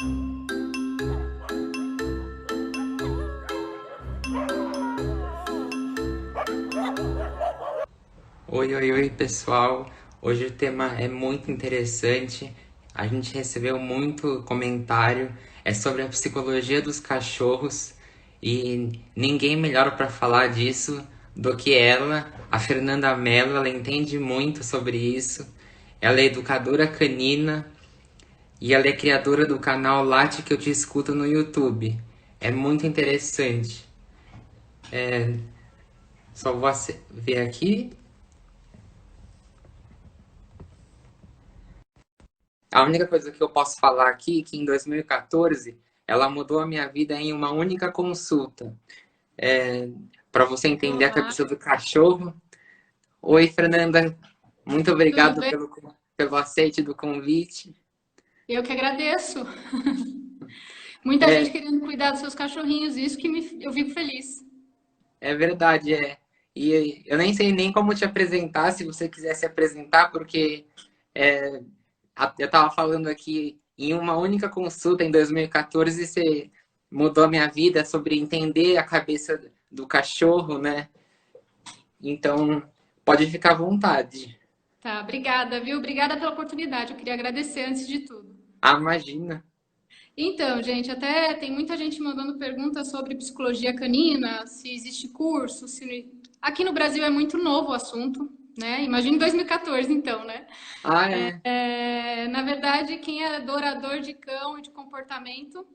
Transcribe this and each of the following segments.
Oi, oi, oi, pessoal. Hoje o tema é muito interessante. A gente recebeu muito comentário. É sobre a psicologia dos cachorros e ninguém melhor para falar disso do que ela, a Fernanda Mello. Ela entende muito sobre isso. Ela é educadora canina e ela é criadora do canal Late que eu te escuto no YouTube. É muito interessante. Só vou ver aqui. A única coisa que eu posso falar aqui é que em 2014 ela mudou a minha vida em uma única consulta. É, para você entender a Olá, cabeça do cachorro. Oi, Fernanda. Muito tudo obrigado bem? pelo aceite do convite. Eu que agradeço. Muita gente É, querendo cuidar dos seus cachorrinhos, isso que eu fico feliz. é verdade, é. E eu nem sei nem como te apresentar, se você quiser se apresentar, porque é, eu estava falando aqui em uma única consulta em 2014, você mudou a minha vida sobre entender a cabeça do cachorro, né? Então, pode ficar à vontade. Tá, obrigada, viu? Obrigada pela oportunidade. Eu queria agradecer antes de tudo. Ah, imagina. Então, gente, até tem muita gente mandando perguntas sobre psicologia canina, se existe curso, se aqui no Brasil é muito novo o assunto, né? Imagina em 2014, então, né? Ah, é. Na verdade, quem é adorador de cão e de comportamento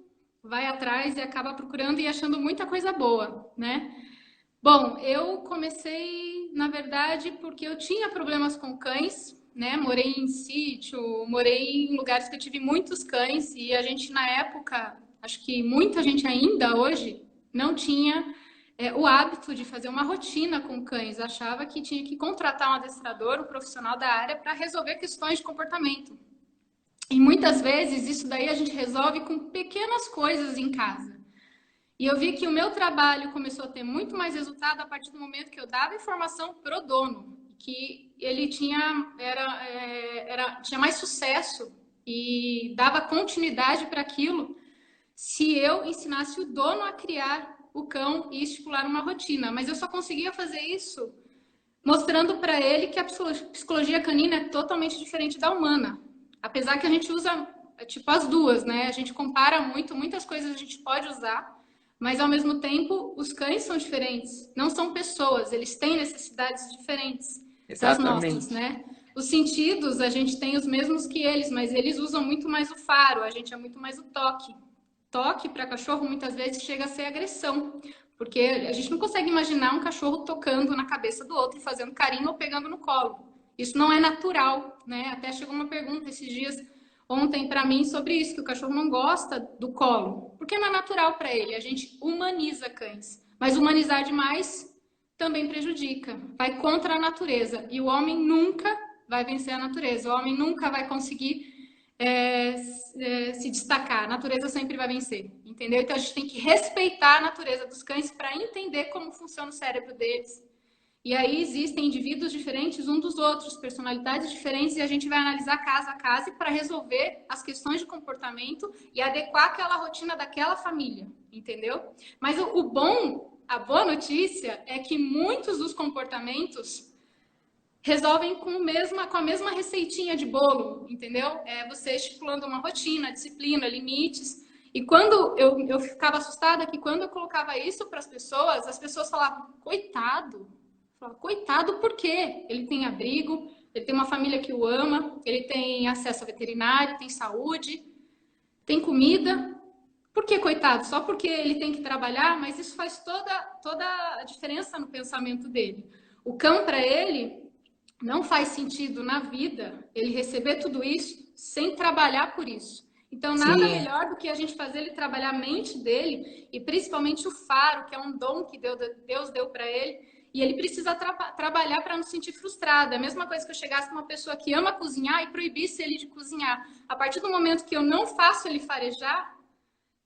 vai atrás e acaba procurando e achando muita coisa boa, né? Bom, eu comecei, na verdade, porque eu tinha problemas com cães, né? Morei em sítio, morei em lugares que eu tive muitos cães e a gente, na época, acho que muita gente ainda hoje não tinha o hábito de fazer uma rotina com cães. Achava que tinha que contratar um adestrador, um profissional da área, para resolver questões de comportamento. E muitas vezes isso daí a gente resolve com pequenas coisas em casa. E eu vi que o meu trabalho começou a ter muito mais resultado a partir do momento que eu dava informação pro dono, que ele tinha mais sucesso e dava continuidade para aquilo se eu ensinasse o dono a criar o cão e estipular uma rotina. Mas eu só conseguia fazer isso mostrando para ele que a psicologia canina é totalmente diferente da humana. Apesar que a gente usa tipo as duas, né? A gente compara muito, muitas coisas a gente pode usar, mas ao mesmo tempo os cães são diferentes, não são pessoas, eles têm necessidades diferentes das nossas, Exatamente. né? Os sentidos a gente tem os mesmos que eles, mas eles usam muito mais o faro, a gente é muito mais o toque. Toque para cachorro muitas vezes chega a ser agressão, porque a gente não consegue imaginar um cachorro tocando na cabeça do outro, fazendo carinho ou pegando no colo. Isso não é natural, né? Até chegou uma pergunta esses dias ontem para mim sobre isso, que o cachorro não gosta do colo, porque não é natural para ele. A gente humaniza cães, mas humanizar demais também prejudica, vai contra a natureza. E o homem nunca vai vencer a natureza. O homem nunca vai conseguir se destacar. A natureza sempre vai vencer, entendeu? Então a gente tem que respeitar a natureza dos cães para entender como funciona o cérebro deles. E aí existem indivíduos diferentes um dos outros, personalidades diferentes, e a gente vai analisar caso a caso para resolver as questões de comportamento e adequar aquela rotina daquela família, entendeu? Mas a boa notícia é que muitos dos comportamentos resolvem com a mesma receitinha de bolo, entendeu? É você estipulando uma rotina, disciplina, limites. E quando eu ficava assustada que quando eu colocava isso para as pessoas falavam, coitado. Falavam, coitado por quê? Ele tem abrigo, ele tem uma família que o ama, ele tem acesso a veterinário, tem saúde, tem comida. Por que coitado? Só porque ele tem que trabalhar, mas isso faz toda a diferença no pensamento dele. O cão, para ele, não faz sentido na vida ele receber tudo isso sem trabalhar por isso. Então, nada Sim, melhor do que a gente fazer ele trabalhar a mente dele e principalmente o faro, que é um dom que Deus deu para ele. E ele precisa trabalhar para não se sentir frustrado. É a mesma coisa que eu chegasse com uma pessoa que ama cozinhar e proibisse ele de cozinhar. A partir do momento que eu não faço ele farejar,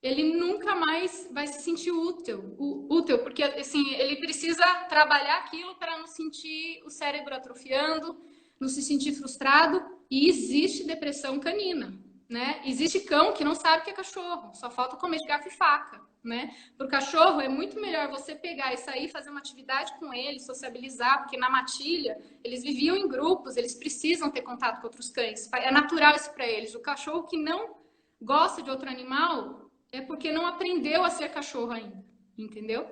ele nunca mais vai se sentir útil, porque assim, ele precisa trabalhar aquilo para não sentir o cérebro atrofiando, não se sentir frustrado, e existe depressão canina. né? Existe cão que não sabe o que é cachorro, só falta comer de garfo e faca, né? Para o cachorro é muito melhor você pegar e sair, fazer uma atividade com ele, sociabilizar, porque na matilha eles viviam em grupos, eles precisam ter contato com outros cães. É natural isso para eles. O cachorro que não gosta de outro animal é porque não aprendeu a ser cachorro ainda, entendeu?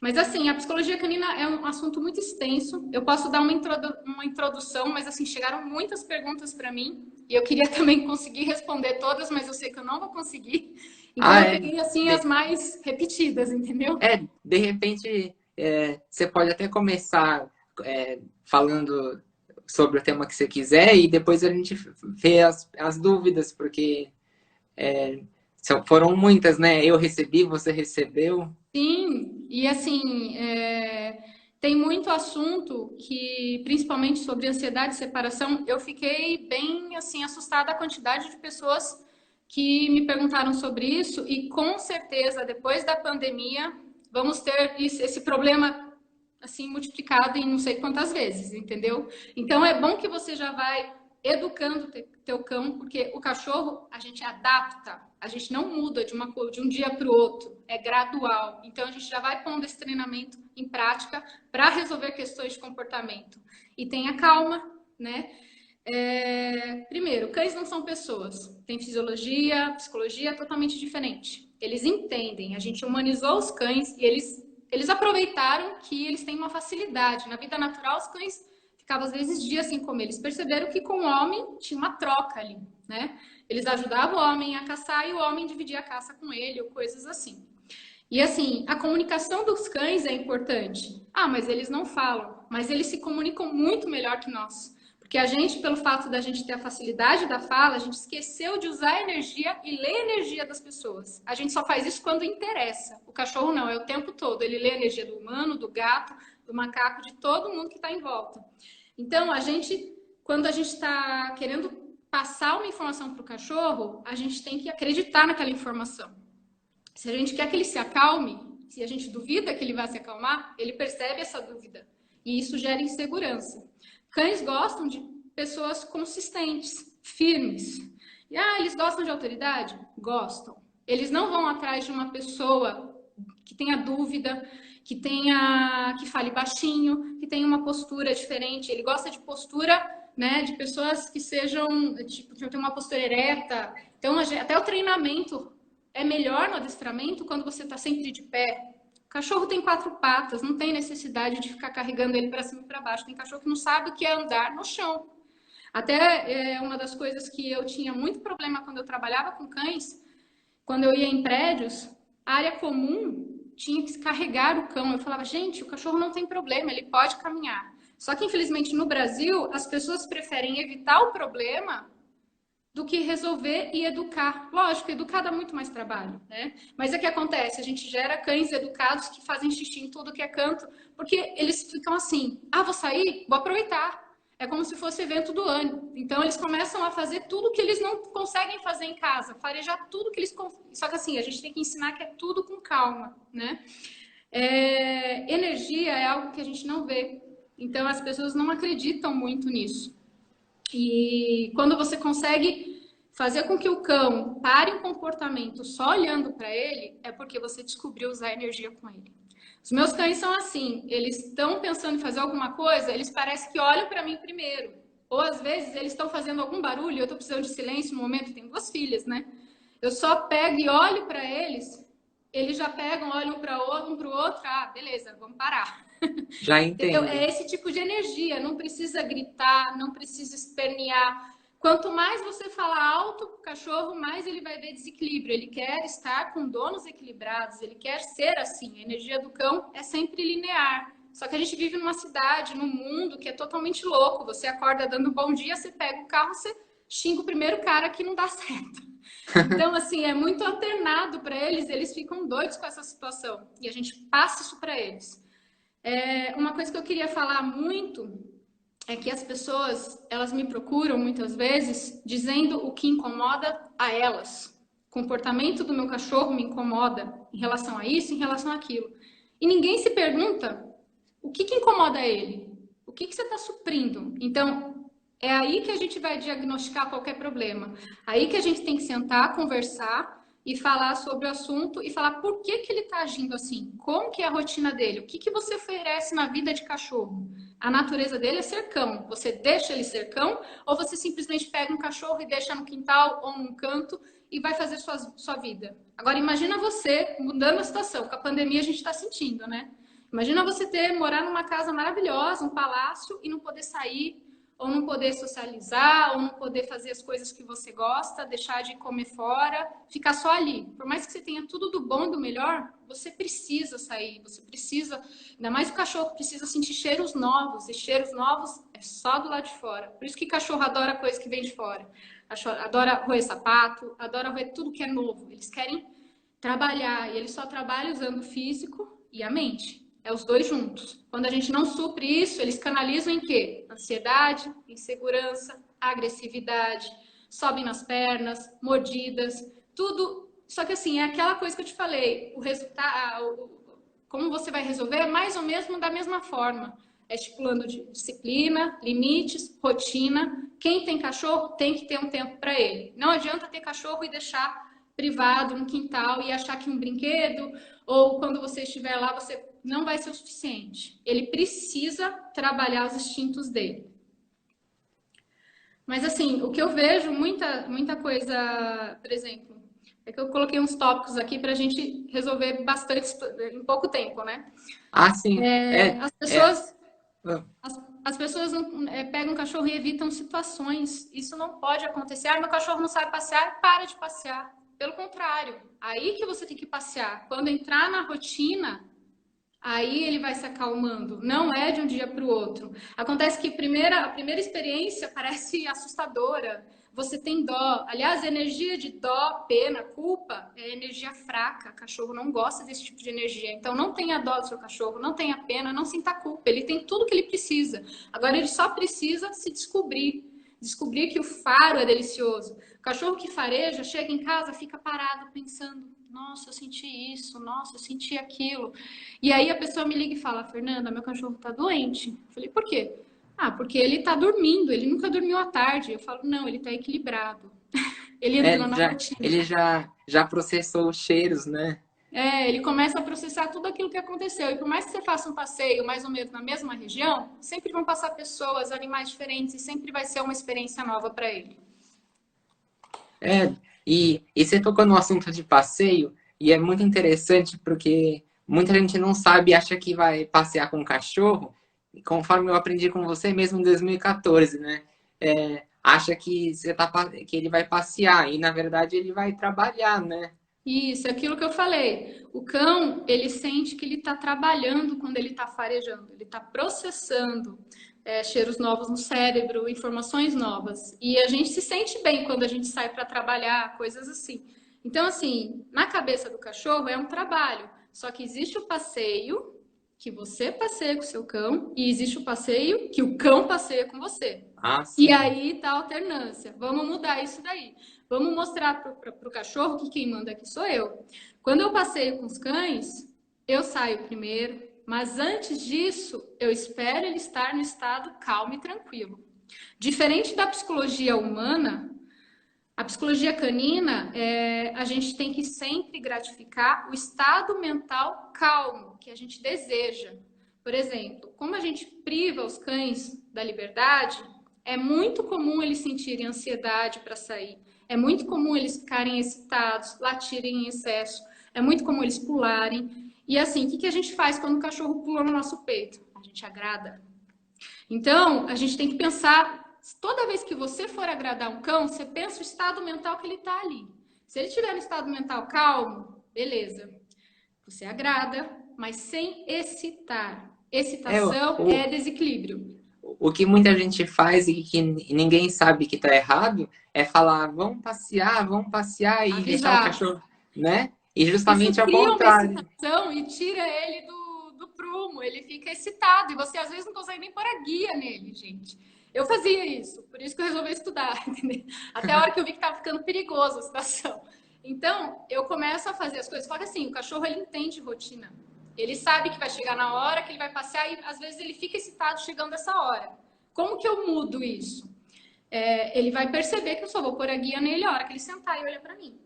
Mas assim, a psicologia canina é um assunto muito extenso. Eu posso dar uma introdução, mas assim, chegaram muitas perguntas para mim e eu queria também conseguir responder todas, mas eu sei que eu não vou conseguir. Então Ah, eu é. peguei assim as De, mais repetidas, entendeu? de repente, você pode até começar falando sobre o tema que você quiser e depois a gente vê as dúvidas, porque foram muitas, né? Eu recebi, você recebeu. Sim, e assim, tem muito assunto que, principalmente sobre ansiedade e separação, eu fiquei bem assim assustada a quantidade de pessoas que me perguntaram sobre isso e com certeza depois da pandemia vamos ter esse problema assim multiplicado em não sei quantas vezes, entendeu? Então é bom que você já vai educando teu cão, porque o cachorro a gente adapta, a gente não muda de um dia para o outro, é gradual. Então a gente já vai pondo esse treinamento em prática para resolver questões de comportamento. E tenha calma, né? Primeiro, cães não são pessoas, tem fisiologia, psicologia totalmente diferente. Eles entendem, a gente humanizou os cães e eles aproveitaram que eles têm uma facilidade. Na vida natural, os cães ficavam às vezes dias sem comer. Eles perceberam que com o homem tinha uma troca ali, né? Eles ajudavam o homem a caçar e o homem dividia a caça com ele, ou coisas assim. E assim, a comunicação dos cães é importante. Ah, mas eles não falam, mas eles se comunicam muito melhor que nós. Porque a gente, pelo fato da gente ter a facilidade da fala, a gente esqueceu de usar a energia e ler a energia das pessoas. A gente só faz isso quando interessa. O cachorro não, é o tempo todo. Ele lê a energia do humano, do gato, do macaco, de todo mundo que está em volta. Então, quando a gente está querendo passar uma informação para o cachorro, a gente tem que acreditar naquela informação. Se a gente quer que ele se acalme, se a gente duvida que ele vai se acalmar, ele percebe essa dúvida. E isso gera insegurança. Cães gostam de pessoas consistentes, firmes. E eles gostam de autoridade? Gostam. Eles não vão atrás de uma pessoa que tenha dúvida, que fale baixinho, que tenha uma postura diferente. Ele gosta de postura, né, de pessoas que sejam, tipo, que tenham uma postura ereta. Então, até o treinamento é melhor no adestramento quando você está sempre de pé. O cachorro tem 4 patas, não tem necessidade de ficar carregando ele para cima e para baixo. Tem cachorro que não sabe o que é andar no chão. Até uma das coisas que eu tinha muito problema quando eu trabalhava com cães, quando eu ia em prédios, a área comum tinha que carregar o cão. Eu falava, gente, o cachorro não tem problema, ele pode caminhar. Só que, infelizmente, no Brasil, as pessoas preferem evitar o problema do que resolver e educar. Lógico, educar dá muito mais trabalho, né? Mas é que acontece, a gente gera cães educados que fazem xixi em tudo que é canto, porque eles ficam assim, vou sair, vou aproveitar. É como se fosse evento do ano. Então, eles começam a fazer tudo que eles não conseguem fazer em casa, farejar tudo que eles... Só que assim, a gente tem que ensinar que é tudo com calma, né? Energia é algo que a gente não vê. Então, as pessoas não acreditam muito nisso. E quando você consegue fazer com que o cão pare um comportamento só olhando para ele, é porque você descobriu usar energia com ele. Os meus cães são assim, eles estão pensando em fazer alguma coisa, eles parecem que olham para mim primeiro. Ou às vezes eles estão fazendo algum barulho, eu estou precisando de silêncio no momento, tenho 2 filhas, né? Eu só pego e olho para eles já pegam, olham um para o outro, beleza, vamos parar. Já Entendeu? entende. É esse tipo de energia, não precisa gritar, não precisa espernear. Quanto mais você fala alto com o cachorro, mais ele vai ver desequilíbrio. Ele quer estar com donos equilibrados, ele quer ser assim. A energia do cão é sempre linear. Só que a gente vive numa cidade, num mundo que é totalmente louco. Você acorda dando um bom dia, você pega o carro, você xinga o primeiro cara que não dá certo. Então, assim, é muito alternado para eles, eles ficam doidos com essa situação. E a gente passa isso para eles. Uma coisa que eu queria falar muito é que as pessoas, elas me procuram muitas vezes dizendo o que incomoda a elas. O comportamento do meu cachorro me incomoda em relação a isso, em relação àquilo. E ninguém se pergunta o que incomoda ele, o que você está suprindo. Então, É aí que a gente vai diagnosticar qualquer problema. Aí que a gente tem que sentar, conversar e falar sobre o assunto e falar por que que ele está agindo assim, como que é a rotina dele, o que que você oferece na vida de cachorro. A natureza dele é ser cão. Você deixa ele ser cão ou você simplesmente pega um cachorro e deixa no quintal ou num canto e vai fazer sua vida. Agora imagina você mudando a situação, com a pandemia a gente está sentindo, né? Imagina você morar numa casa maravilhosa, um palácio e não poder sair ou não poder socializar, ou não poder fazer as coisas que você gosta, deixar de comer fora, ficar só ali. Por mais que você tenha tudo do bom e do melhor, você precisa sair, você precisa, ainda mais o cachorro precisa sentir cheiros novos, e cheiros novos é só do lado de fora. Por isso que cachorro adora coisa que vem de fora. Adora roer sapato, adora roer tudo que é novo. Eles querem trabalhar, e eles só trabalham usando o físico e a mente. É os dois juntos. Quando a gente não supre isso, eles canalizam em quê? Ansiedade, insegurança, agressividade, sobem nas pernas, mordidas, tudo. Só que assim, é aquela coisa que eu te falei, o resultado, como você vai resolver é mais ou menos da mesma forma. É estipulando disciplina, limites, rotina. Quem tem cachorro tem que ter um tempo para ele. Não adianta ter cachorro e deixar privado no quintal e achar que um brinquedo ou quando você estiver lá você não vai ser o suficiente. Ele precisa trabalhar os instintos dele. Mas assim, o que eu vejo muita coisa, por exemplo, é que eu coloquei uns tópicos aqui para a gente resolver bastante em pouco tempo, né? Ah, sim. As É, pessoas as pessoas pegam o cachorro e evitam situações. Isso não pode acontecer. Ah, meu cachorro não sabe passear, para de passear. Pelo contrário, aí que você tem que passear. Quando entrar na rotina, aí ele vai se acalmando. Não é de um dia para o outro. Acontece que a primeira experiência parece assustadora. Você tem dó. Aliás, a energia de dó, pena, culpa é energia fraca. O cachorro não gosta desse tipo de energia. Então, não tenha dó do seu cachorro, não tenha pena, não sinta culpa. Ele tem tudo que ele precisa. Agora, ele só precisa se descobrir. Descobrir que o faro é delicioso. O cachorro que fareja, chega em casa, fica parado pensando: nossa, eu senti isso, nossa, eu senti aquilo. E aí a pessoa me liga e fala: Fernanda, meu cachorro tá doente. Eu falei: por quê? Ah, porque ele tá dormindo, ele nunca dormiu à tarde. Eu falo: não, ele tá equilibrado. Ele entrou na rotina. ele já processou os cheiros, né? Ele começa a processar tudo aquilo que aconteceu. E por mais que você faça um passeio mais ou menos na mesma região, sempre vão passar pessoas, animais diferentes, e sempre vai ser uma experiência nova para ele. É, e você tocou no assunto de passeio, e é muito interessante porque muita gente não sabe, acha que vai passear com o cachorro, e conforme eu aprendi com você mesmo em 2014, né? Acha que, que ele vai passear, e na verdade ele vai trabalhar, né? Isso, é aquilo que eu falei. O cão, ele sente que ele está trabalhando quando ele está farejando, ele está processando cheiros novos no cérebro, informações novas. E a gente se sente bem quando a gente sai para trabalhar, coisas assim. Então, assim, na cabeça do cachorro é um trabalho. Só que existe o passeio, que você passeia com o seu cão, e existe o passeio que o cão passeia com você. Ah, E sim. aí tá a alternância. Vamos mudar isso daí. Vamos mostrar para o cachorro que quem manda aqui sou eu. Quando eu passeio com os cães, eu saio primeiro, mas antes disso, eu espero ele estar no estado calmo e tranquilo. Diferente da psicologia humana, a psicologia canina, a gente tem que sempre gratificar o estado mental calmo que a gente deseja. Por exemplo, como a gente priva os cães da liberdade, é muito comum eles sentirem ansiedade para sair. É muito comum eles ficarem excitados, latirem em excesso. É muito comum eles pularem. E assim, o que a gente faz quando o cachorro pula no nosso peito? A gente agrada. Então, a gente tem que pensar, toda vez que você for agradar um cão, você pensa o estado mental que ele está ali. Se ele tiver no estado mental calmo, beleza. Você agrada, mas sem excitar. É, Excitação é desequilíbrio. o que muita gente faz e que ninguém sabe que tá errado é falar, vamos passear e deixar o Avisar. cachorro, né? E Isso justamente ao cria uma contrário. excitação e tira ele do prumo. Ele fica excitado e você às vezes não consegue nem pôr a guia nele, gente. Eu fazia isso, por isso que eu resolvi estudar, entendeu? Até a hora que eu vi que estava ficando perigosa a situação. Então, eu começo a fazer as coisas. Só que assim, o cachorro ele entende rotina. Ele sabe que vai chegar na hora, que ele vai passear e às vezes ele fica excitado chegando essa hora. Como que eu mudo isso? ele vai perceber que eu só vou pôr a guia nele a hora que ele sentar e olhar para mim.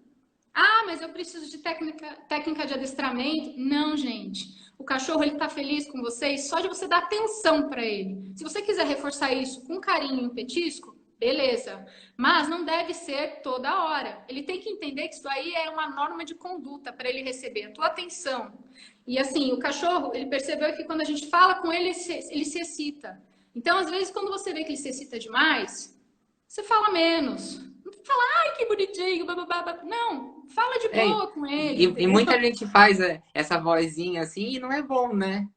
Ah, mas eu preciso de técnica de adestramento. Não, gente. O cachorro ele tá feliz com vocês só de você dar atenção para ele. Se você quiser reforçar isso com carinho e um petisco, beleza. Mas não deve ser toda hora. Ele tem que entender que isso aí é uma norma de conduta para ele receber a tua atenção. E assim, o cachorro, ele percebeu que quando a gente fala com ele, ele se excita. Então, às vezes, quando você vê que ele se excita demais, você fala menos. Não fala, ai, que bonitinho, bababá. Não, fala de É, boa com ele, e entendeu? muita gente faz essa vozinha assim e não é bom, né?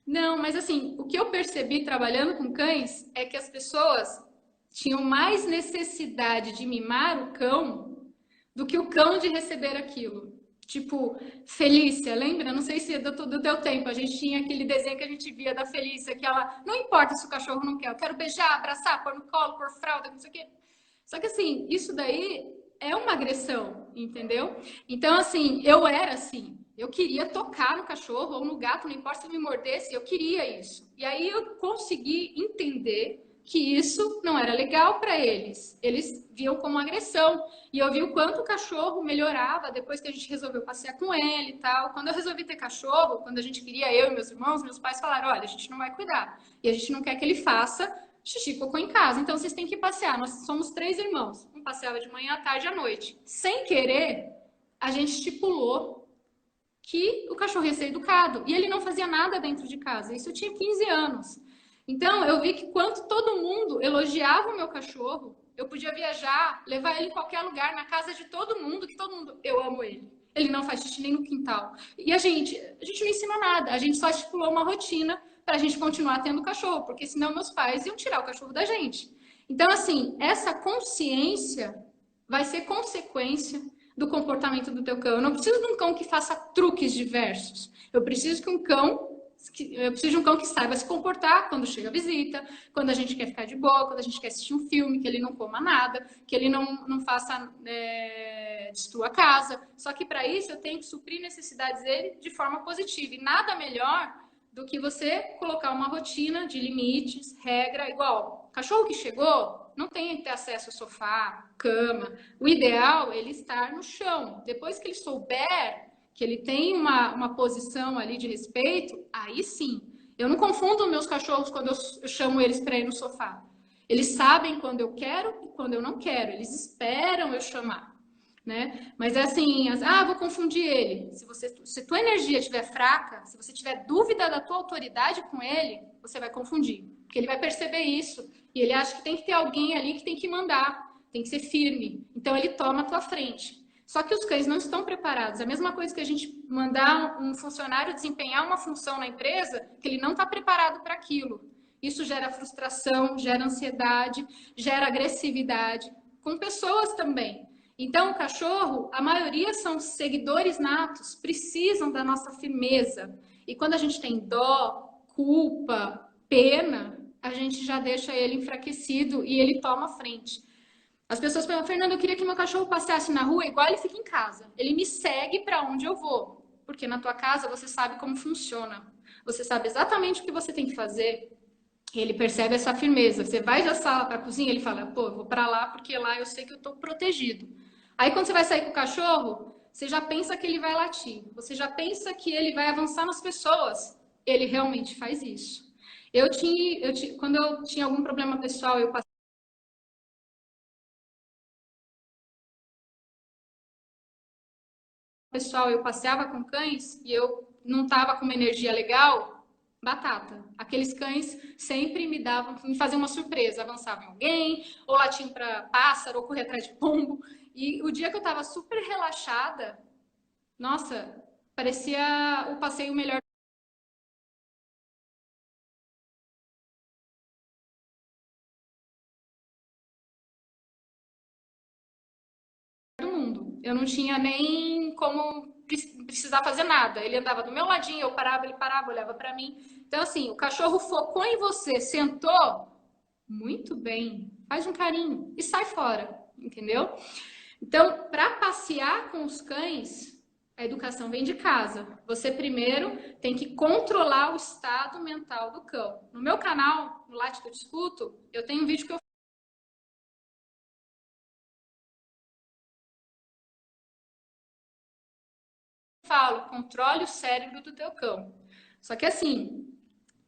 Não, mas assim, o que eu percebi trabalhando com cães é que as pessoas tinham mais necessidade de mimar o cão do que o cão de receber aquilo. Tipo, Felícia, lembra? Não sei se é do teu tempo. A gente tinha aquele desenho que a gente via da Felícia, que ela, não importa se o cachorro não quer, eu quero beijar, abraçar, pôr no colo, pôr fralda, não sei o quê. Só que assim, isso daí é uma agressão, entendeu? Então, assim, eu era assim. Eu queria tocar no cachorro ou no gato, não importa se me mordesse, eu queria isso. E aí eu consegui entender que isso não era legal para eles. Eles viam como agressão. E eu vi o quanto o cachorro melhorava depois que a gente resolveu passear com ele e tal. Quando eu resolvi ter cachorro, quando a gente queria, eu e meus irmãos, meus pais falaram: olha, a gente não vai cuidar. E a gente não quer que ele faça xixi e cocô em casa. Então vocês têm que passear. Nós somos 3 irmãos. Um passeava de manhã, à tarde e à noite. Sem querer, a gente estipulou que o cachorro ia ser educado. E ele não fazia nada dentro de casa. Isso eu tinha 15 anos. Então, eu vi que quanto todo mundo elogiava o meu cachorro, eu podia viajar, levar ele em qualquer lugar, na casa de todo mundo, que todo mundo, eu amo ele. Ele não faz xixi nem no quintal. E a gente não ensina nada, a gente só estipulou uma rotina para a gente continuar tendo cachorro, porque senão meus pais iam tirar o cachorro da gente. Então, assim, essa consciência vai ser consequência do comportamento do teu cão. Eu não preciso de um cão que faça truques diversos. Eu preciso de um cão que saiba se comportar quando chega a visita, quando a gente quer ficar de boa, quando a gente quer assistir um filme, que ele não coma nada, que ele não faça destrua a casa. Só que para isso eu tenho que suprir necessidades dele de forma positiva. E nada melhor do que você colocar uma rotina de limites, regra, igual. Cachorro que chegou, não tem que ter acesso ao sofá, cama. O ideal é ele estar no chão. Depois que ele souber que ele tem uma posição ali de respeito, aí sim. Eu não confundo meus cachorros quando eu chamo eles para ir no sofá. Eles sabem quando eu quero e quando eu não quero. Eles esperam eu chamar, né? Mas é assim, vou confundir ele. Se tua energia estiver fraca, se você tiver dúvida da tua autoridade com ele, você vai confundir, porque ele vai perceber isso e ele acha que tem que ter alguém ali que tem que mandar, tem que ser firme. Então ele toma a tua frente. Só que os cães não estão preparados. É a mesma coisa que a gente mandar um funcionário desempenhar uma função na empresa que ele não está preparado para aquilo. Isso gera frustração, gera ansiedade, gera agressividade com pessoas também. Então, o cachorro, a maioria são seguidores natos, precisam da nossa firmeza. E quando a gente tem dó, culpa, pena, a gente já deixa ele enfraquecido e ele toma frente. As pessoas falam, Fernanda, eu queria que meu cachorro passeasse na rua igual ele fica em casa. Ele me segue para onde eu vou. Porque na tua casa você sabe como funciona. Você sabe exatamente o que você tem que fazer. E ele percebe essa firmeza. Você vai da sala para a cozinha, ele fala, pô, eu vou para lá porque lá eu sei que eu estou protegido. Aí quando você vai sair com o cachorro, você já pensa que ele vai latir. Você já pensa que ele vai avançar nas pessoas. Ele realmente faz isso. Quando eu tinha algum problema pessoal, eu passeava com cães e eu não estava com uma energia legal, batata. Aqueles cães sempre me faziam uma surpresa, avançavam em alguém, ou latiam para pássaro, ou corriam atrás de pombo. E o dia que eu estava super relaxada, nossa, parecia o passeio melhor do mundo. Eu não tinha nem como precisar fazer nada. Ele andava do meu ladinho, eu parava, ele parava, olhava para mim. Então, assim, o cachorro focou em você, sentou, muito bem, faz um carinho e sai fora, entendeu? Então, para passear com os cães, a educação vem de casa. Você primeiro tem que controlar o estado mental do cão. No meu canal, no Late que eu discuto, eu tenho um vídeo que eu falo, controle o cérebro do teu cão. Só que assim,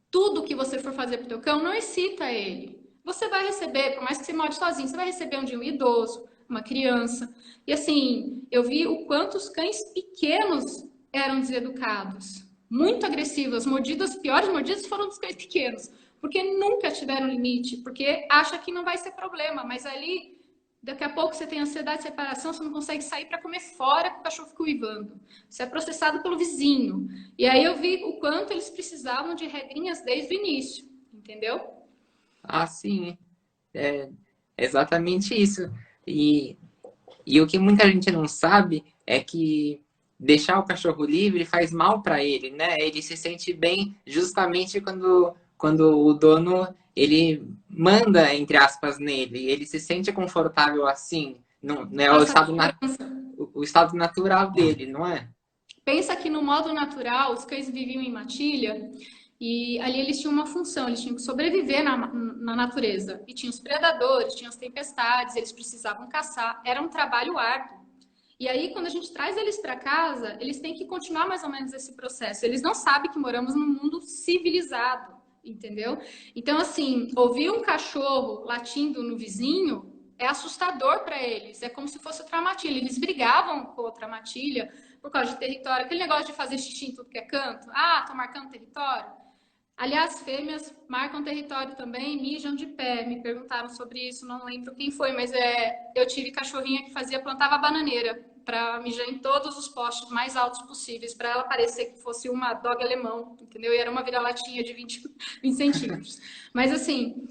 tudo que você for fazer pro teu cão não excita ele. Você vai receber, por mais que você more sozinho, você vai receber um dia um idoso, uma criança. E assim, eu vi o quanto os cães pequenos eram deseducados, muito agressivos. As mordidas, piores mordidas foram dos cães pequenos, porque nunca tiveram limite, porque acha que não vai ser problema, mas ali daqui a pouco você tem ansiedade de separação, você não consegue sair para comer fora com o cachorro fica uivando. Você é processado pelo vizinho. E aí eu vi o quanto eles precisavam de regrinhas desde o início, entendeu? Ah, sim, é exatamente isso. E, e o que muita gente não sabe é que deixar o cachorro livre faz mal para ele, né? Ele se sente bem justamente quando o dono ele manda, entre aspas, nele. Ele se sente confortável assim. Não, não é Passa confiança. o estado natural dele, não é? Pensa que no modo natural, os cães viviam em matilha e ali eles tinham uma função, eles tinham que sobreviver na natureza. E tinha os predadores, tinha as tempestades, eles precisavam caçar. Era um trabalho árduo. E aí, quando a gente traz eles para casa, eles têm que continuar mais ou menos esse processo. Eles não sabem que moramos num mundo civilizado, entendeu? Então, assim, ouvir um cachorro latindo no vizinho é assustador para eles. É como se fosse outra matilha. Eles brigavam com outra matilha por causa de território. Aquele negócio de fazer xixi em tudo que é canto. Ah, tô marcando território. Aliás, fêmeas marcam território também, mijam de pé. Me perguntaram sobre isso, não lembro quem foi, mas eu tive cachorrinha que plantava bananeira para mijar em todos os postes mais altos possíveis, para ela parecer que fosse uma dog alemão, entendeu? E era uma vira-latinha de 20 centímetros. Mas assim,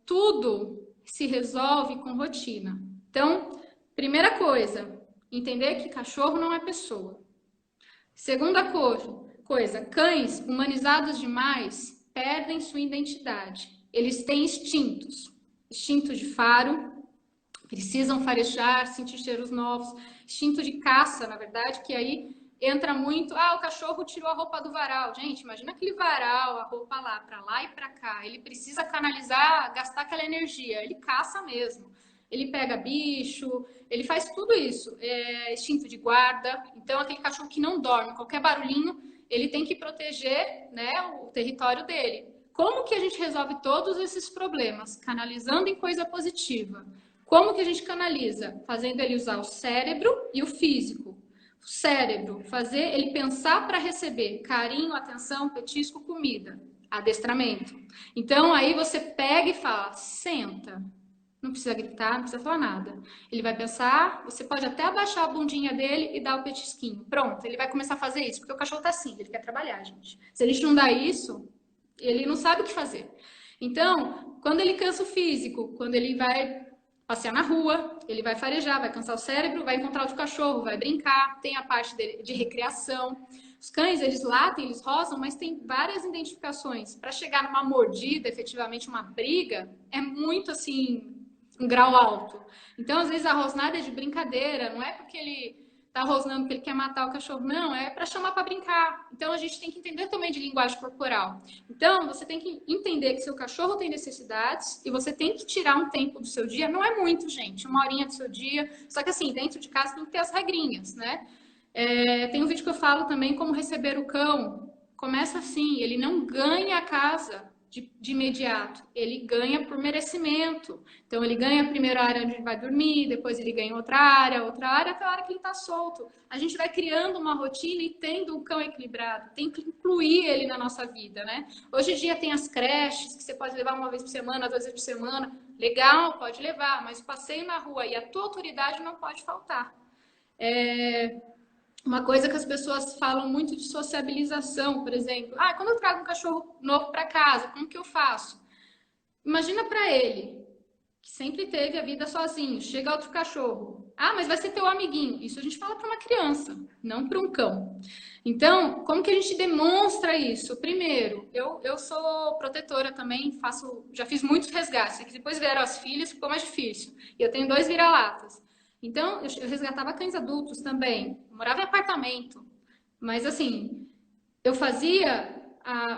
tudo se resolve com rotina. Então, primeira coisa, entender que cachorro não é pessoa. Segunda coisa, cães humanizados demais perdem sua identidade. Eles têm instintos. Instinto de faro, precisam farejar, sentir cheiros novos. Instinto de caça, na verdade, que aí entra muito. Ah, o cachorro tirou a roupa do varal. Gente, imagina aquele varal, a roupa lá e para cá. Ele precisa canalizar, gastar aquela energia. Ele caça mesmo. Ele pega bicho, ele faz tudo isso. Instinto de guarda. Então, aquele cachorro que não dorme, qualquer barulhinho, ele tem que proteger, né, o território dele. Como que a gente resolve todos esses problemas? Canalizando em coisa positiva. Como que a gente canaliza? Fazendo ele usar o cérebro e o físico. O cérebro, fazer ele pensar para receber carinho, atenção, petisco, comida, adestramento. Então, aí você pega e fala, senta. Não precisa gritar, não precisa falar nada. Ele vai pensar, você pode até abaixar a bundinha dele e dar o petisquinho. Pronto, ele vai começar a fazer isso, porque o cachorro tá assim, ele quer trabalhar, gente. Se a gente não dá isso, ele não sabe o que fazer. Então, quando ele cansa o físico, quando ele vai passear na rua, ele vai farejar, vai cansar o cérebro, vai encontrar outro cachorro, vai brincar, tem a parte de recreação. Os cães, eles latem, eles rosnam, mas tem várias identificações. Para chegar numa mordida, efetivamente uma briga, é muito assim, um grau alto. Então, às vezes, a rosnada é de brincadeira, não é porque ele tá rosnando porque ele quer matar o cachorro, não, é para chamar para brincar. Então, a gente tem que entender também de linguagem corporal. Então, você tem que entender que seu cachorro tem necessidades e você tem que tirar um tempo do seu dia, não é muito, gente, uma horinha do seu dia, só que assim, dentro de casa tem que ter as regrinhas, né? Tem um vídeo que eu falo também como receber o cão. Começa assim, ele não ganha a casa de imediato, ele ganha por merecimento. Então, ele ganha a primeira área onde ele vai dormir, depois ele ganha outra área, até a hora que ele está solto. A gente vai criando uma rotina e tendo um cão equilibrado, tem que incluir ele na nossa vida, né? Hoje em dia tem as creches, que você pode levar uma vez por semana, 2 vezes por semana. Legal, pode levar, mas o passeio na rua e a tua autoridade não pode faltar. Uma coisa que as pessoas falam muito de sociabilização, por exemplo. Ah, quando eu trago um cachorro novo para casa, como que eu faço? Imagina para ele, que sempre teve a vida sozinho, chega outro cachorro. Ah, mas vai ser teu amiguinho. Isso a gente fala para uma criança, não para um cão. Então, como que a gente demonstra isso? Primeiro, eu sou protetora também, já fiz muitos resgates. Que depois vieram as filhas, ficou mais difícil. E eu tenho 2 vira-latas. Então, eu resgatava cães adultos também. Eu morava em apartamento. Mas, assim, eu fazia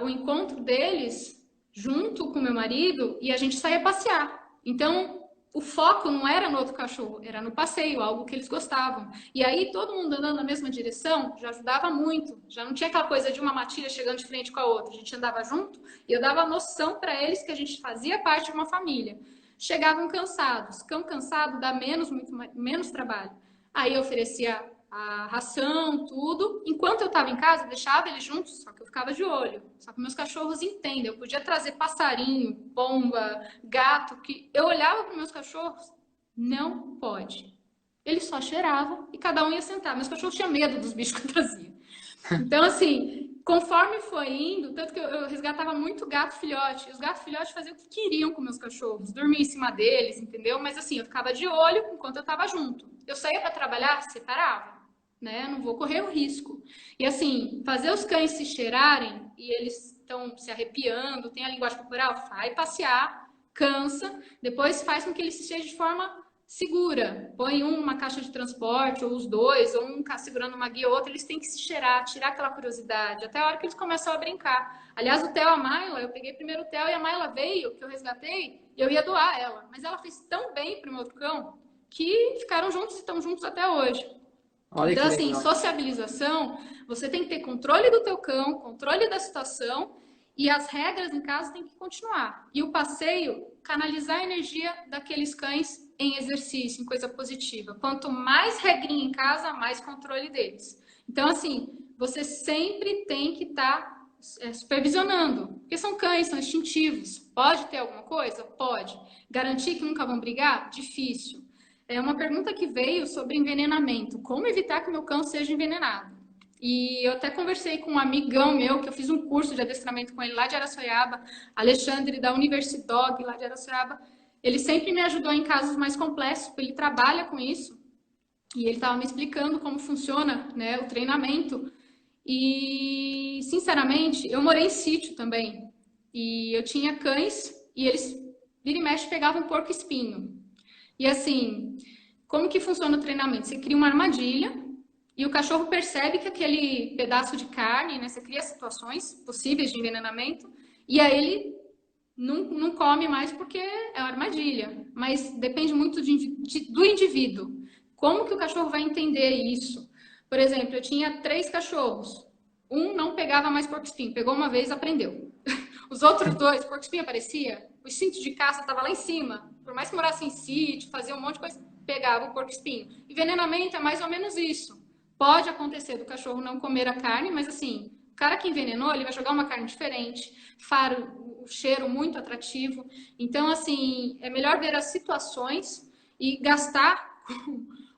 o encontro deles junto com meu marido e a gente saía passear. Então, o foco não era no outro cachorro, era no passeio, algo que eles gostavam. E aí todo mundo andando na mesma direção já ajudava muito. Já não tinha aquela coisa de uma matilha chegando de frente com a outra. A gente andava junto e eu dava noção para eles que a gente fazia parte de uma família. Chegavam cansados. Cão cansado dá menos trabalho. Aí eu oferecia a ração, tudo. Enquanto eu estava em casa, eu deixava eles juntos, só que eu ficava de olho. Só que meus cachorros entendem. Eu podia trazer passarinho, pomba, gato, que eu olhava para meus cachorros, não pode. Eles só cheiravam e cada um ia sentar. Meus cachorros tinham medo dos bichos que eu trazia. Então, assim, conforme foi indo, tanto que eu resgatava muito gato filhote. Os gatos filhotes faziam o que queriam com meus cachorros, dormia em cima deles, entendeu? Mas assim, eu ficava de olho enquanto eu estava junto. Eu saía para trabalhar, separava, né? Eu não vou correr o risco. E assim, fazer os cães se cheirarem e eles estão se arrepiando, tem a linguagem corporal, vai passear, cansa, depois faz com que eles estejam de forma segura. Põe um numa caixa de transporte, ou os dois, ou um segurando uma guia, ou outro, eles têm que se cheirar, tirar aquela curiosidade, até a hora que eles começam a brincar. Aliás, o Theo e a Mayla, eu peguei primeiro o Theo e a Mayla veio, que eu resgatei, e eu ia doar ela. Mas ela fez tão bem pro meu outro cão, que ficaram juntos e estão juntos até hoje. Olha que Então, assim, legal. sociabilização, você tem que ter controle do teu cão, controle da situação, e as regras em casa têm que continuar. E o passeio, canalizar a energia daqueles cães em exercício, em coisa positiva. Quanto mais regrinha em casa, mais controle deles. Então, assim, você sempre tem que estar supervisionando, porque são cães, são instintivos. Pode ter alguma coisa? Pode. Garantir que nunca vão brigar? Difícil. É uma pergunta que veio sobre envenenamento. Como evitar que meu cão seja envenenado? E eu até conversei com um amigão meu, que eu fiz um curso de adestramento com ele lá de Araçoiaba, Alexandre, da Universidog, lá de Araçoiaba. Ele sempre me ajudou em casos mais complexos, porque ele trabalha com isso. E ele estava me explicando como funciona, né, o treinamento. E, sinceramente, eu morei em sítio também. E eu tinha cães e eles, vira e mexe, pegavam porco-espinho. E assim, como que funciona o treinamento? Você cria uma armadilha e o cachorro percebe que aquele pedaço de carne, né? Você cria situações possíveis de envenenamento e aí ele não come mais porque é uma armadilha. Mas depende muito do indivíduo. Como que o cachorro vai entender isso? Por exemplo, eu tinha 3 cachorros. Um não pegava mais porco-espinho. Pegou uma vez, aprendeu. Os outros 2, porco-espinho aparecia, o instinto de caça estava lá em cima. Por mais que morasse em sítio, fazia um monte de coisa, pegava o porco-espinho. Envenenamento é mais ou menos isso. Pode acontecer do cachorro não comer a carne, mas assim, o cara que envenenou, ele vai jogar uma carne diferente, faro, o cheiro muito atrativo. Então, assim, é melhor ver as situações e gastar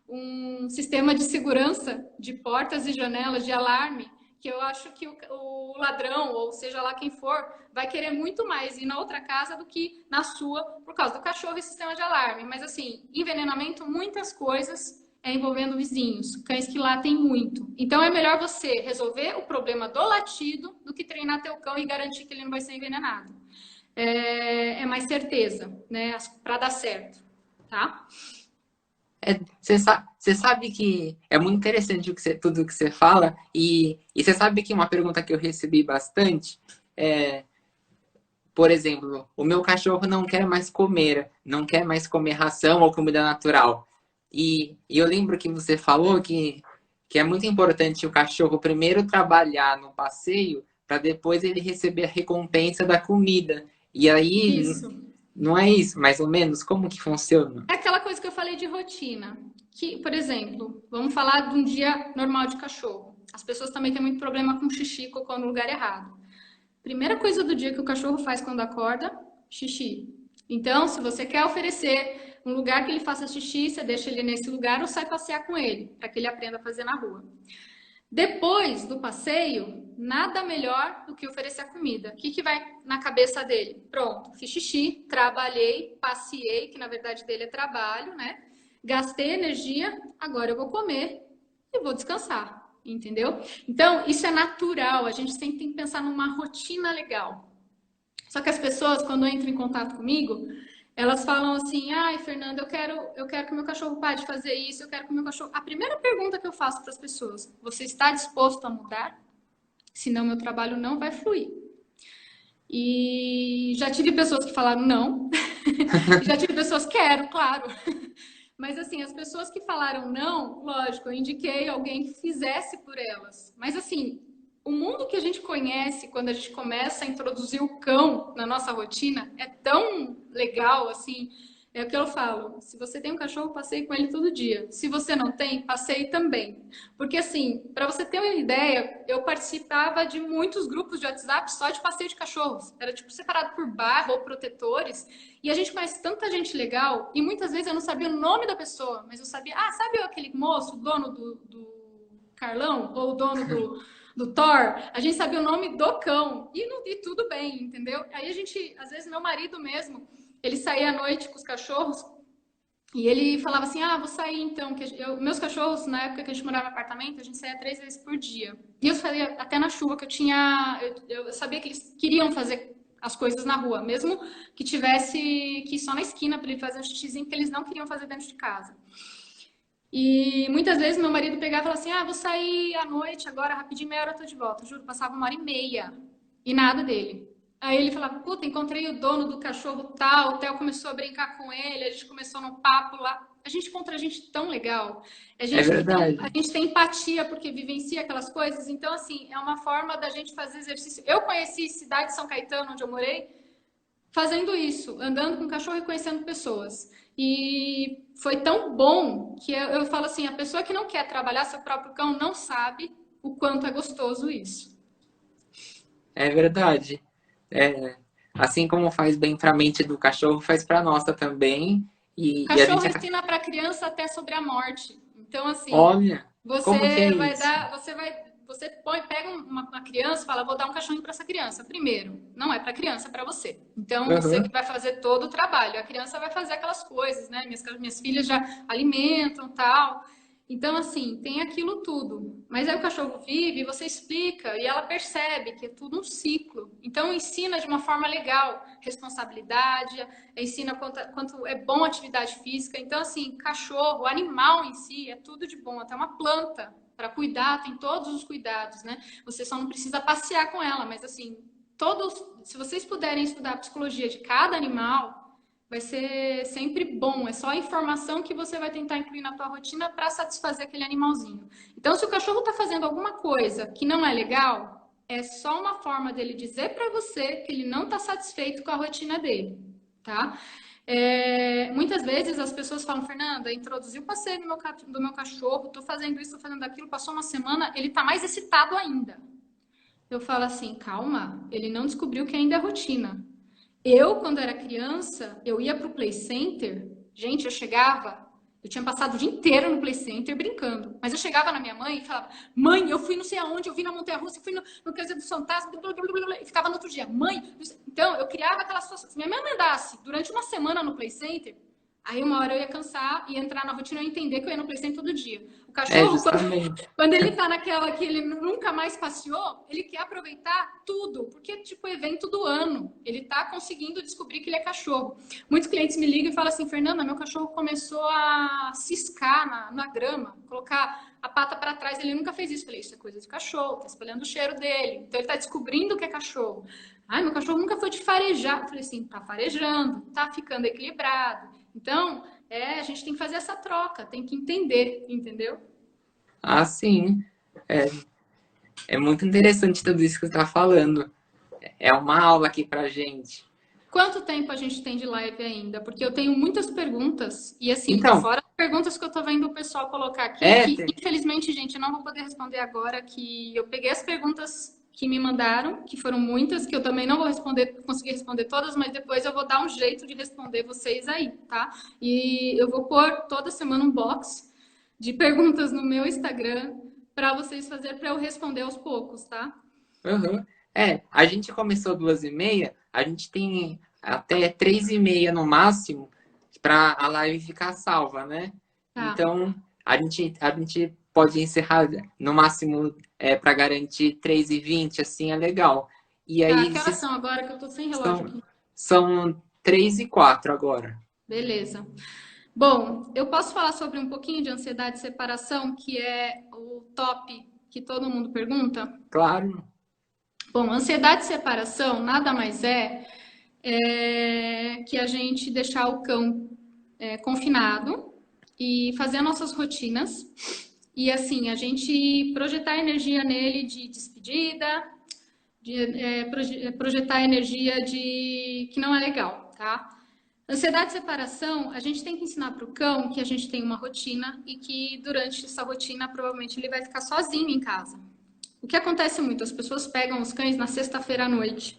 um sistema de segurança de portas e janelas, de alarme, que eu acho que o ladrão, ou seja lá quem for, vai querer muito mais ir na outra casa do que na sua, por causa do cachorro e sistema de alarme. Mas, assim, envenenamento, muitas coisas envolvendo vizinhos, cães que latem muito. Então, é melhor você resolver o problema do latido do que treinar teu cão e garantir que ele não vai ser envenenado. É mais certeza, né, para dar certo, tá? Você sabe que é muito interessante tudo que você fala, e você sabe que uma pergunta que eu recebi bastante é, por exemplo, o meu cachorro não quer mais comer ração ou comida natural. E eu lembro que você falou que é muito importante o cachorro primeiro trabalhar no passeio para depois ele receber a recompensa da comida. E aí, Isso. não é isso, mais ou menos? Como que funciona? É aquela coisa que eu falei de rotina. Que, por exemplo, vamos falar de um dia normal de cachorro. As pessoas também têm muito problema com xixi, cocô no lugar errado. Primeira coisa do dia que o cachorro faz quando acorda, xixi. Então, se você quer oferecer um lugar que ele faça xixi, você deixa ele nesse lugar ou sai passear com ele, para que ele aprenda a fazer na rua. Depois do passeio, nada melhor do que oferecer a comida. O que vai na cabeça dele? Pronto, fiz xixi, trabalhei, passeei, que na verdade dele é trabalho, né? Gastei energia, agora eu vou comer e vou descansar, entendeu? Então, isso é natural, a gente sempre tem que pensar numa rotina legal. Só que as pessoas, quando entram em contato comigo, elas falam assim: ai, Fernanda, eu quero que meu cachorro pare de fazer isso, eu quero que meu cachorro. A primeira pergunta que eu faço para as pessoas: você está disposto a mudar? Senão meu trabalho não vai fluir. E já tive pessoas que falaram não. Já tive pessoas, quero, claro. Mas assim, as pessoas que falaram não, lógico, eu indiquei alguém que fizesse por elas. Mas assim, o mundo que a gente conhece quando a gente começa a introduzir o cão na nossa rotina é tão legal, assim. É o que eu falo. Se você tem um cachorro, passeie com ele todo dia. Se você não tem, passeie também. Porque assim, para você ter uma ideia, eu participava de muitos grupos de WhatsApp só de passeio de cachorros. Era tipo separado por bairro ou protetores. E a gente conhece tanta gente legal, e muitas vezes eu não sabia o nome da pessoa, mas eu sabia, sabe aquele moço, o dono do Carlão, ou o dono do Thor? A gente sabia o nome do cão, e tudo bem, entendeu? Aí a gente, às vezes meu marido mesmo, ele saía à noite com os cachorros, e ele falava assim, vou sair então, meus cachorros, na época que a gente morava no apartamento, a gente saía 3 vezes por dia. E eu fazia até na chuva, que eu sabia que eles queriam fazer as coisas na rua, mesmo que tivesse que ir só na esquina para ele fazer um xixizinho que eles não queriam fazer dentro de casa. E muitas vezes meu marido pegava e falava assim: vou sair à noite agora, rapidinho, meia hora eu tô de volta. Juro, passava 1h30 e nada dele. Aí ele falava: puta, encontrei o dono do cachorro tal, o Theo começou a brincar com ele, a gente começou no papo lá. A gente encontra gente tão legal. É A verdade. gente tem empatia porque vivencia aquelas coisas. Então, assim, é uma forma da gente fazer exercício. Eu conheci cidade de São Caetano, onde eu morei, fazendo isso, andando com o cachorro e conhecendo pessoas. E foi tão bom que eu falo assim, a pessoa que não quer trabalhar seu próprio cão não sabe o quanto é gostoso isso. É verdade. É, assim como faz bem para a mente do cachorro, faz para a nossa também. O E a cachorro gente, ensina para a criança até sobre a morte. Então, assim, olha, como que é isso? pega uma criança e fala, vou dar um cachorrinho para essa criança. Primeiro, não é para criança, é para você. Então, você que Uhum. vai fazer todo o trabalho. A criança vai fazer aquelas coisas, né? Minhas filhas já alimentam, tal. Então, assim, tem aquilo tudo. Mas aí o cachorro vive, você explica e ela percebe que é tudo um ciclo. Então, ensina de uma forma legal, responsabilidade, ensina quanto é bom a atividade física. Então, assim, cachorro, animal em si, é tudo de bom. Até uma planta, para cuidar, tem todos os cuidados, né? Você só não precisa passear com ela, mas assim, se vocês puderem estudar a psicologia de cada animal, vai ser sempre bom. É só a informação que você vai tentar incluir na tua rotina para satisfazer aquele animalzinho. Então, se o cachorro está fazendo alguma coisa que não é legal, é só uma forma dele dizer para você que ele não está satisfeito com a rotina dele, tá? Muitas vezes as pessoas falam, Fernanda, introduzi o passeio do meu cachorro, tô fazendo isso, tô fazendo aquilo, passou uma semana, ele tá mais excitado ainda. Eu falo assim, calma, ele não descobriu que ainda é rotina. Eu, quando era criança, eu ia pro Play Center, gente, eu tinha passado o dia inteiro no Play Center brincando, mas eu chegava na minha mãe e falava, mãe, eu fui não sei aonde, eu vi na Montanha-Russa, eu fui no Casa dos Fantasmas, e ficava no outro dia, mãe, então eu criava aquelas situações, se minha mãe mandasse durante uma semana no Play Center, aí uma hora eu ia cansar e entrar na rotina e entender que eu ia no Play Center todo dia. O É cachorro, justamente. quando ele tá naquela que ele nunca mais passeou, ele quer aproveitar tudo, porque é tipo evento do ano. Ele tá conseguindo descobrir que ele é cachorro. Muitos clientes me ligam e falam assim, Fernanda, meu cachorro começou a ciscar na grama, colocar a pata para trás, ele nunca fez isso. Eu falei, isso é coisa de cachorro, tá espalhando o cheiro dele. Então ele tá descobrindo que é cachorro. Ai, meu cachorro nunca foi de farejar. Eu falei assim, tá farejando, tá ficando equilibrado. Então, a gente tem que fazer essa troca, tem que entender, entendeu? Ah, sim. É, é muito interessante tudo isso que você está falando. É uma aula aqui pra gente. Quanto tempo a gente tem de live ainda? Porque eu tenho muitas perguntas, e assim, Então, fora as perguntas que eu tô vendo o pessoal colocar aqui, é, que infelizmente, gente, eu não vou poder responder agora, que eu peguei as perguntas que me mandaram, que foram muitas, que eu também não vou conseguir responder todas, mas depois eu vou dar um jeito de responder vocês aí, tá? E eu vou pôr toda semana um box de perguntas no meu Instagram para vocês fazerem para eu responder aos poucos, tá? uhum. A gente começou 2h30, a gente tem até 3h30 no máximo para a live ficar salva, né? Tá. Então, a gente pode encerrar no máximo para garantir 3h20, assim é legal. E Tá, aí, que horas são agora que eu tô sem relógio são, aqui? são 3h04 agora. Beleza. Bom, eu posso falar sobre um pouquinho de ansiedade de separação, que é o top que todo mundo pergunta? Claro. Bom, ansiedade de separação nada mais é que a gente deixar o cão confinado e fazer nossas rotinas. E assim, a gente projetar energia nele de despedida, projetar energia de que não é legal, tá? Ansiedade de separação, a gente tem que ensinar para o cão que a gente tem uma rotina e que durante essa rotina provavelmente ele vai ficar sozinho em casa. O que acontece muito, as pessoas pegam os cães na sexta-feira à noite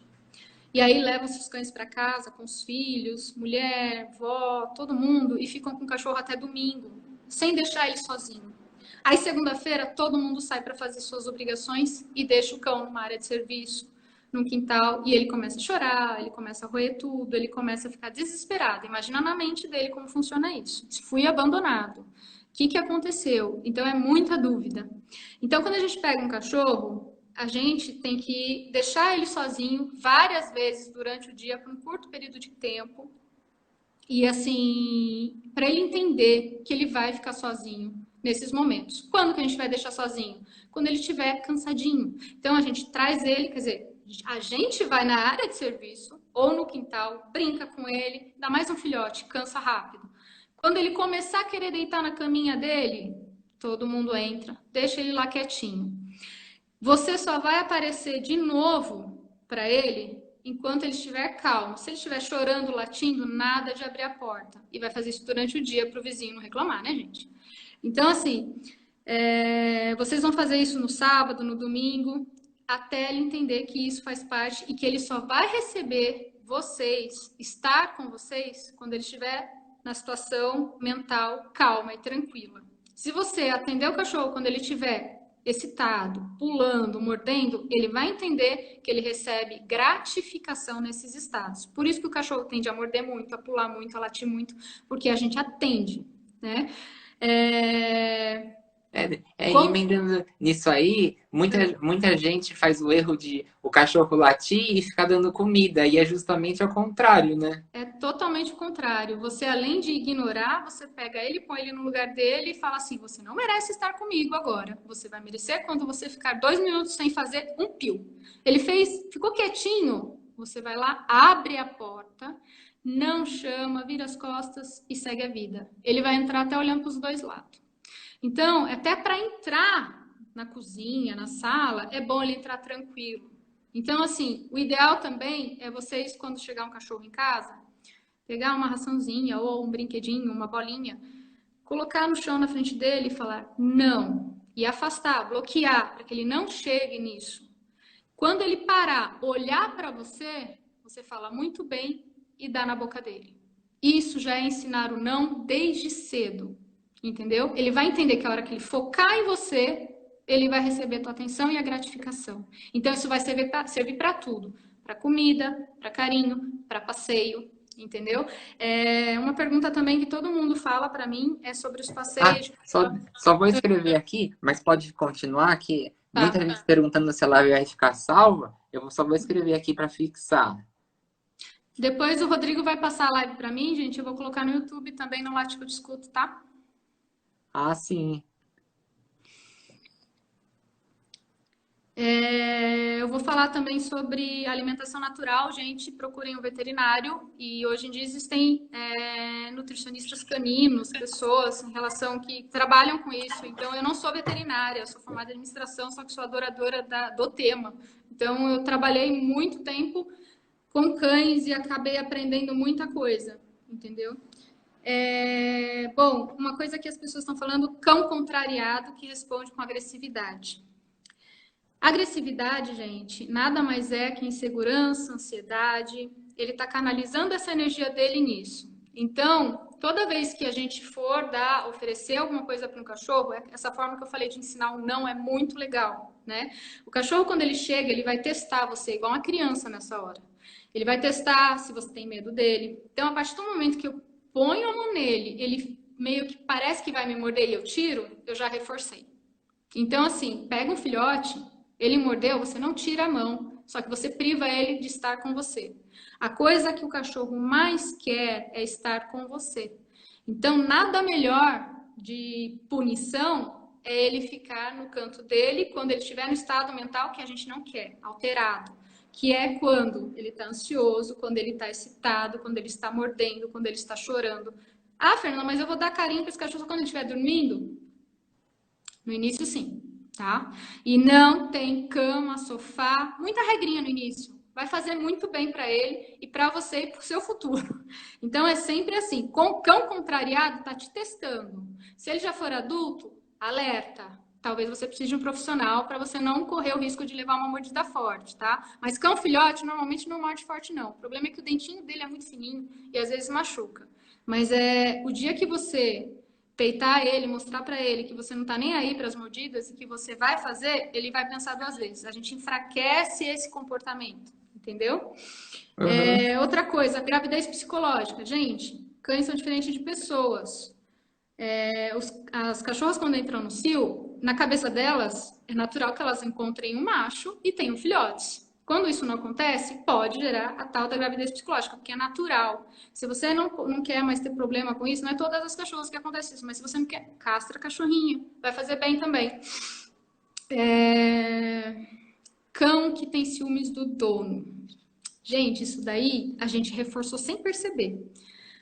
e aí levam os cães para casa com os filhos, mulher, vó, todo mundo e ficam com o cachorro até domingo, sem deixar ele sozinho. Aí segunda-feira todo mundo sai para fazer suas obrigações e deixa o cão numa área de serviço, num quintal, e ele começa a chorar, ele começa a roer tudo, ele começa a ficar desesperado. Imagina na mente dele como funciona isso. Fui abandonado. O que aconteceu? Então é muita dúvida. Então quando a gente pega um cachorro, a gente tem que deixar ele sozinho várias vezes durante o dia por um curto período de tempo. E assim, para ele entender que ele vai ficar sozinho nesses momentos. Quando que a gente vai deixar sozinho? Quando ele estiver cansadinho. Então a gente traz ele, quer dizer, a gente vai na área de serviço ou no quintal, brinca com ele, dá mais um filhote, cansa rápido. Quando ele começar a querer deitar na caminha dele, todo mundo entra, deixa ele lá quietinho. Você só vai aparecer de novo para ele enquanto ele estiver calmo. Se ele estiver chorando, latindo, nada de abrir a porta. E vai fazer isso durante o dia para o vizinho não reclamar, né, gente? Então, assim, vocês vão fazer isso no sábado, no domingo, até ele entender que isso faz parte e que ele só vai receber vocês, estar com vocês, quando ele estiver na situação mental calma e tranquila. Se você atender o cachorro quando ele estiver excitado, pulando, mordendo, ele vai entender que ele recebe gratificação nesses estados. Por isso que o cachorro tende a morder muito, a pular muito, a latir muito, porque a gente atende, né? Emendando nisso aí, muita gente faz o erro de o cachorro latir e ficar dando comida, e é justamente ao contrário, né? É totalmente o contrário. Você, além de ignorar, você pega ele, põe ele no lugar dele e fala assim: você não merece estar comigo agora. Você vai merecer quando você ficar 2 minutos sem fazer um pio. Ele ficou quietinho. Você vai lá, abre a porta, não chama, vira as costas e segue a vida. Ele vai entrar até olhando para os dois lados. Então, até para entrar na cozinha, na sala, é bom ele entrar tranquilo. Então, assim, o ideal também é vocês, quando chegar um cachorro em casa, pegar uma raçãozinha ou um brinquedinho, uma bolinha, colocar no chão na frente dele e falar não. E afastar, bloquear, para que ele não chegue nisso. Quando ele parar, olhar para você, você fala muito bem e dá na boca dele. Isso já é ensinar o não desde cedo. Entendeu? Ele vai entender que a hora que ele focar em você, ele vai receber a tua atenção e a gratificação. Então, isso vai servir para tudo. Para comida, para carinho, para passeio, entendeu? Uma pergunta também que todo mundo fala para mim é sobre os passeios. Só vou escrever aqui, mas pode continuar que muita Tá. gente perguntando se a live vai ficar salva, só vou escrever aqui para fixar. Depois o Rodrigo vai passar a live para mim, gente. Eu vou colocar no YouTube também no Late que eu discuto, tá? Ah, sim. Eu vou falar também sobre alimentação natural, gente. Procurem um veterinário e hoje em dia existem nutricionistas caninos, pessoas em relação que trabalham com isso. Então, eu não sou veterinária, eu sou formada em administração, só que sou adoradora do tema. Então, eu trabalhei muito tempo com cães e acabei aprendendo muita coisa, entendeu? Bom, uma coisa que as pessoas estão falando, cão contrariado que responde com agressividade. Agressividade, gente, nada mais é que insegurança, ansiedade. Ele está canalizando essa energia dele nisso. Então, toda vez que a gente for oferecer alguma coisa para um cachorro, essa forma que eu falei de ensinar um não é muito legal, né? O cachorro, quando ele chega, ele vai testar você, igual uma criança nessa hora. Ele vai testar se você tem medo dele. Então, a partir do momento que eu ponho a mão nele, ele meio que parece que vai me morder e eu tiro, eu já reforcei. Então, assim, pega um filhote, ele mordeu, você não tira a mão, só que você priva ele de estar com você. A coisa que o cachorro mais quer é estar com você. Então, nada melhor de punição é ele ficar no canto dele quando ele estiver no estado mental que a gente não quer, alterado. que é quando ele está ansioso, quando ele está excitado, quando ele está mordendo, quando ele está chorando. Ah, Fernanda, mas eu vou dar carinho para esse cachorro quando ele estiver dormindo? No início, sim, tá? E não tem cama, sofá, muita regrinha no início. Vai fazer muito bem para ele e para você e para o seu futuro. Então é sempre assim. Com o cão contrariado tá te testando. Se ele já for adulto, alerta. Talvez você precise de um profissional para você não correr o risco de levar uma mordida forte, tá? Mas cão filhote normalmente não morde forte, não. O problema é que o dentinho dele é muito fininho e às vezes machuca. Mas é o dia que você peitar ele, mostrar para ele que você não tá nem aí para as mordidas e que você vai fazer, ele vai pensar duas vezes. A gente enfraquece esse comportamento, entendeu? Uhum. Outra coisa, gravidez psicológica. Gente, cães são diferentes de pessoas. As cachorras, quando entram no cio, na cabeça delas, é natural que elas encontrem um macho e tenham filhotes. Quando isso não acontece, pode gerar a tal da gravidez psicológica, porque é natural. Se você não quer mais ter problema com isso, não é todas as cachorras que acontece isso, mas se você não quer, castra a cachorrinha. Vai fazer bem também. É... Cão que tem ciúmes do dono. Gente, isso daí a gente reforçou sem perceber.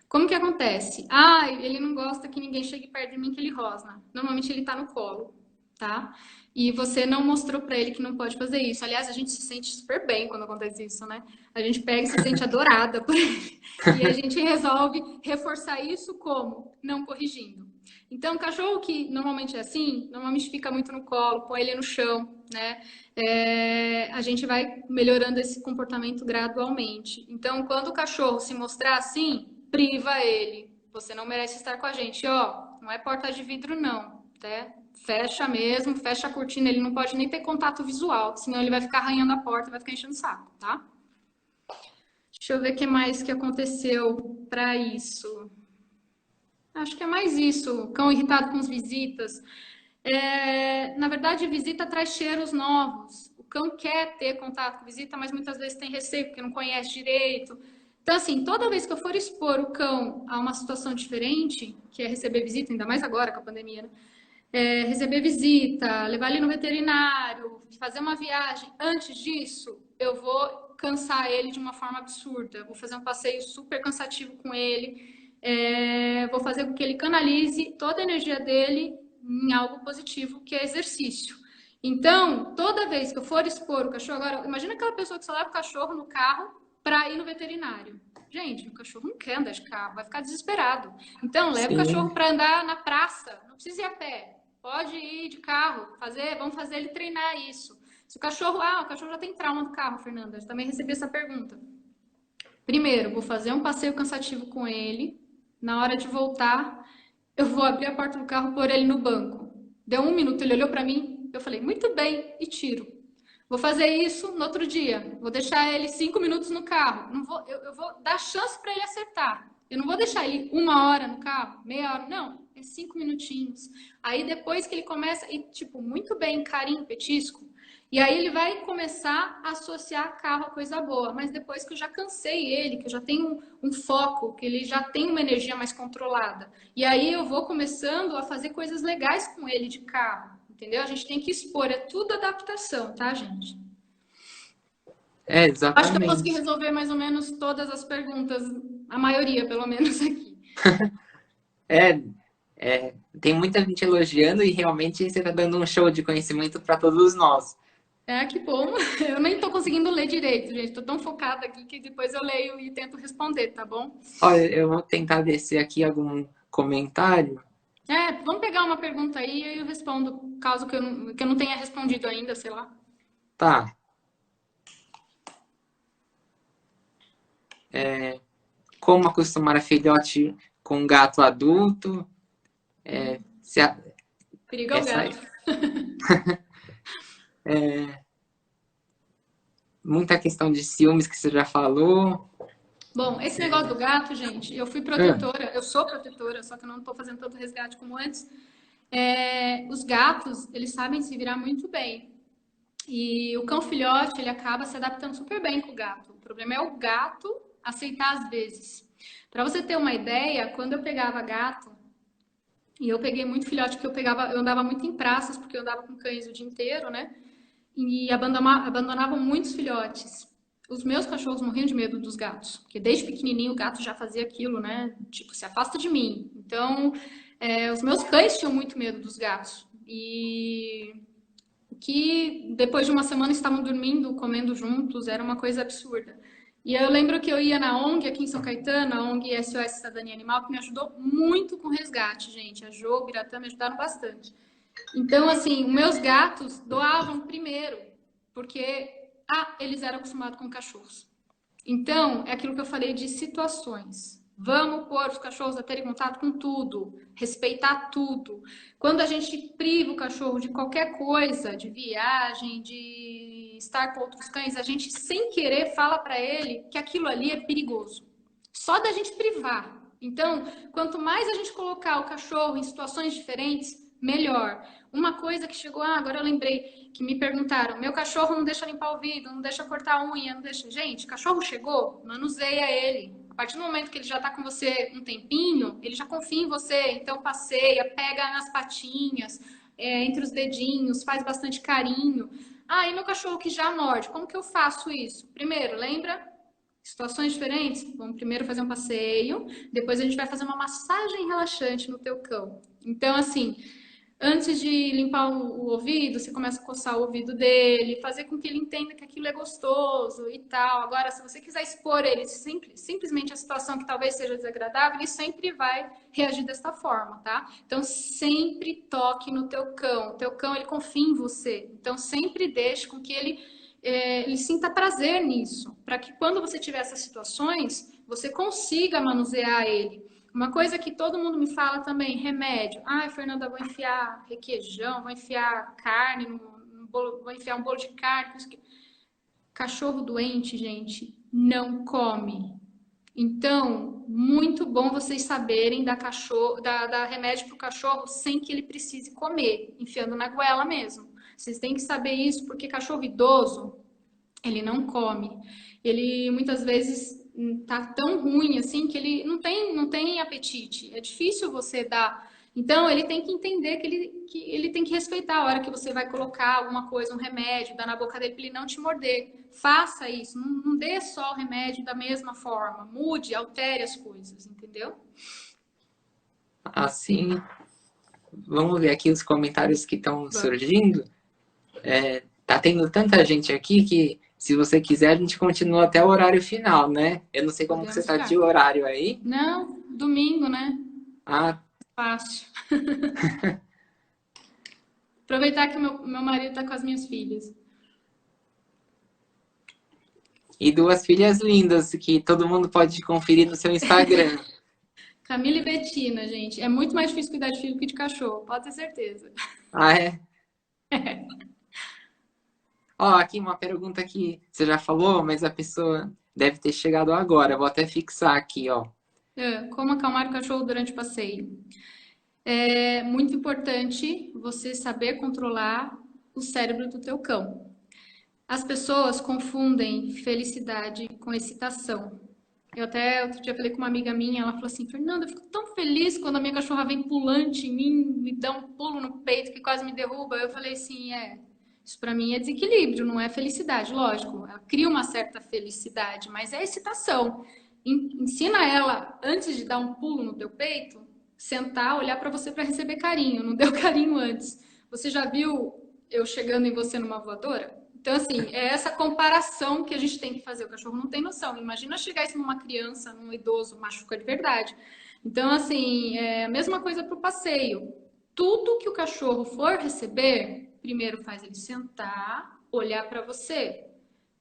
Como que acontece? Ah, ele não gosta que ninguém chegue perto de mim que ele rosna. Normalmente ele tá no colo, tá? E você não mostrou pra ele que não pode fazer isso. Aliás, a gente se sente super bem quando acontece isso, né? A gente pega e se sente adorada por ele. E a gente resolve reforçar isso como? Não corrigindo. Então, cachorro que normalmente é assim, normalmente fica muito no colo, põe ele no chão, né? A gente vai melhorando esse comportamento gradualmente. Então, quando o cachorro se mostrar assim, priva ele. Você não merece estar com a gente. Ó, não é porta de vidro, não, tá? Fecha mesmo, fecha a cortina, ele não pode nem ter contato visual, senão ele vai ficar arranhando a porta e vai ficar enchendo o saco, tá? Deixa eu ver o que mais que aconteceu para isso. Acho que é mais isso. Cão irritado com as visitas. Na verdade, visita traz cheiros novos. O cão quer ter contato com visita, mas muitas vezes tem receio porque não conhece direito. Então, assim, toda vez que eu for expor o cão a uma situação diferente, que é receber visita, ainda mais agora com a pandemia, né? Receber visita, levar ele no veterinário, fazer uma viagem. Antes disso, eu vou cansar ele de uma forma absurda. Vou fazer um passeio super cansativo com ele. Vou fazer com que ele canalize toda a energia dele em algo positivo, que é exercício. Então, toda vez que eu for expor o cachorro, agora, imagina aquela pessoa que só leva o cachorro no carro para ir no veterinário. Gente, o cachorro não quer andar de carro, vai ficar desesperado. Então, leva o Sim. cachorro para andar na praça, não precisa ir a pé. Pode ir de carro, vamos fazer ele treinar isso. Se o cachorro já tem trauma do carro, Fernanda. Eu também recebi essa pergunta. Primeiro, vou fazer um passeio cansativo com ele. Na hora de voltar, eu vou abrir a porta do carro e pôr ele no banco. Deu um minuto, ele olhou para mim, eu falei, muito bem, e tiro. Vou fazer isso no outro dia. Vou deixar ele 5 minutos no carro. Eu vou dar chance para ele acertar. Eu não vou deixar ele 1 hora no carro, meia hora. Não, é 5 minutinhos. Aí depois que ele começa, e tipo, muito bem, carinho, petisco. E aí ele vai começar a associar carro a coisa boa. Mas depois que eu já cansei ele, que eu já tenho um foco, que ele já tem uma energia mais controlada. E aí eu vou começando a fazer coisas legais com ele de carro. Entendeu? A gente tem que expor, é tudo adaptação, tá, gente? Acho que eu consegui Exatamente. resolver mais ou menos todas as perguntas, a maioria, pelo menos aqui. É, tem muita gente elogiando e realmente você está dando um show de conhecimento para todos nós. Que bom. Eu nem tô conseguindo ler direito, gente. Tô tão focada aqui que depois eu leio e tento responder, tá bom? Olha, eu vou tentar descer aqui algum comentário. Vamos pegar uma pergunta aí e aí eu respondo, caso que eu não tenha respondido ainda, sei lá. Tá. Como acostumar a filhote com gato adulto? Se a- Perigo é o essa gato. muita questão de ciúmes que você já falou. Bom, esse negócio do gato, gente, eu sou protetora, só que eu não tô fazendo tanto resgate como antes. Os gatos, eles sabem se virar muito bem. E o cão filhote, ele acaba se adaptando super bem com o gato. O problema é o gato aceitar às vezes. Para você ter uma ideia, quando eu pegava gato, e eu peguei muito filhote, porque eu andava muito em praças, porque eu andava com cães o dia inteiro, né? E abandonavam muitos filhotes. Os meus cachorros morriam de medo dos gatos, porque desde pequenininho o gato já fazia aquilo, né? Tipo, se afasta de mim. Então, os meus cães tinham muito medo dos gatos. E que depois de uma semana estavam dormindo, comendo juntos, era uma coisa absurda. E eu lembro que eu ia na ONG aqui em São Caetano, a ONG SOS Cidadania Animal, que me ajudou muito com o resgate, gente. A Jo, o Biratã me ajudaram bastante. Então, assim, meus gatos doavam primeiro, porque eles eram acostumados com cachorros. Então, é aquilo que eu falei de situações. Vamos pôr os cachorros a terem contato com tudo, respeitar tudo. Quando a gente priva o cachorro de qualquer coisa, de viagem, de estar com outros cães, a gente sem querer fala para ele que aquilo ali é perigoso. Só da gente privar. Então, quanto mais a gente colocar o cachorro em situações diferentes, melhor. Uma coisa que chegou, agora eu lembrei, que me perguntaram: meu cachorro não deixa limpar o vidro, não deixa cortar a unha, não deixa. Gente, cachorro chegou, manuseia ele. A partir do momento que ele já tá com você um tempinho, ele já confia em você, então passeia, pega nas patinhas, entre os dedinhos, faz bastante carinho. E meu cachorro que já morde, como que eu faço isso? Primeiro, lembra? Situações diferentes? Vamos primeiro fazer um passeio, depois a gente vai fazer uma massagem relaxante no teu cão. Então, assim, antes de limpar o ouvido, você começa a coçar o ouvido dele, fazer com que ele entenda que aquilo é gostoso e tal. Agora, se você quiser expor ele simplesmente a situação que talvez seja desagradável, ele sempre vai reagir desta forma, tá? Então, sempre toque no teu cão. O teu cão, ele confia em você. Então, sempre deixe com que ele sinta prazer nisso, para que quando você tiver essas situações, você consiga manusear ele. Uma coisa que todo mundo me fala também, remédio. Fernanda, vou enfiar requeijão, vou enfiar carne no bolo, vou enfiar um bolo de carne. Cachorro doente, gente, não come. Então, muito bom vocês saberem dar remédio para o cachorro sem que ele precise comer, enfiando na goela mesmo. Vocês têm que saber isso, porque cachorro idoso, ele não come. Ele muitas vezes tá tão ruim assim que ele não tem apetite. É difícil você dar. Então ele tem que entender que ele tem que respeitar a hora que você vai colocar alguma coisa, um remédio, dar na boca dele para ele não te morder. Faça isso, não dê só o remédio da mesma forma. Mude, altere as coisas, entendeu? Assim, vamos ver aqui os comentários que estão Vamos, surgindo. Tá tendo tanta gente aqui que, se você quiser, a gente continua até o horário final, né? Eu não sei como que você podemos tá de ficar. horário aí. Não, domingo, né? Ah, Fácil. Aproveitar que meu marido tá com as minhas filhas. e duas filhas lindas que todo mundo pode conferir no seu Instagram. Camila e Betina, gente. É muito mais difícil cuidar de filho que de cachorro, pode ter certeza. Ah, é? Ó, aqui uma pergunta que você já falou, mas a pessoa deve ter chegado agora. Vou até fixar aqui, ó. Como acalmar o cachorro durante o passeio? É muito importante você saber controlar o cérebro do teu cão. As pessoas confundem felicidade com excitação. Eu até outro dia falei com uma amiga minha, ela falou assim: Fernanda, eu fico tão feliz quando a minha cachorra vem pulante em mim, me dá um pulo no peito que quase me derruba. Eu falei assim: isso para mim é desequilíbrio, não é felicidade, lógico. Ela cria uma certa felicidade, mas é excitação. Ensina ela, antes de dar um pulo no teu peito, sentar, olhar para você para receber carinho. Não deu carinho antes. Você já viu eu chegando em você numa voadora? Então, assim, é essa comparação que a gente tem que fazer. O cachorro não tem noção. Imagina chegar isso numa criança, num idoso, machuca de verdade. Então, assim, é a mesma coisa para o passeio. Tudo que o cachorro for receber, primeiro faz ele sentar, olhar para você.